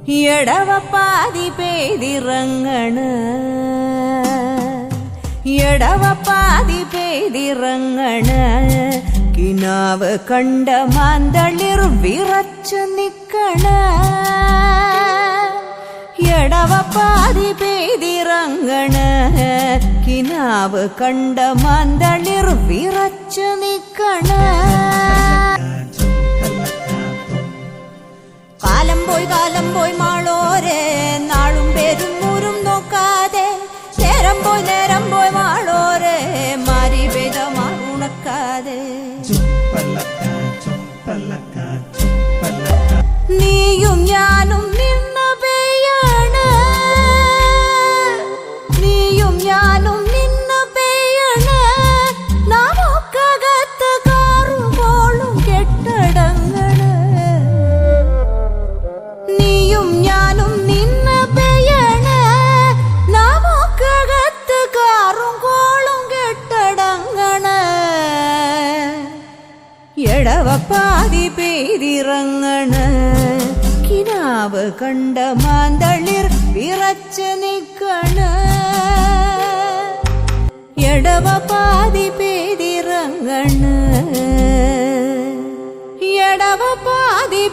എടവ പാതി പെയ്തിറങ്ങണ് എടവ പാതി പെയ്തിറങ്ങണ് കിനാവ് കണ്ട മാന്തളിർ വിറച്ചു നിക്കണ് എടവ പാതി പെയ്തിറങ്ങണ് കിനാവ് കണ്ട മാന്തളിർ വിറച്ചു നിക്കണ് കാലം പോയി മാളോരെ നാളും പേരും ഊരും നോക്കാതെ നേരം പോയി മാളോരെ മാരി പെയ്ത മാറുണക്കാതെ നീയും ഞാനും നിന്ന പെയ്യാണ് നീയും ഞാനും നിന്ന പെയ്യാണ് നമുക്കകത്ത് കാറുമ്പോളും കെട്ടടങ്ങണ് നീയും ഞാനും നിന്ന പെയ്യാണ് നമുക്കകത്ത് കാറും കോളും കെട്ടടങ്ങണ് എടവ പാതി പെയ്തിറങ്ങണ് കിനാവ് കണ്ട മാന്തളിർ വിറച്ച് നിക്കണ് എടവ പാതി പെയ്തിറങ്ങണ് എടവ പാതി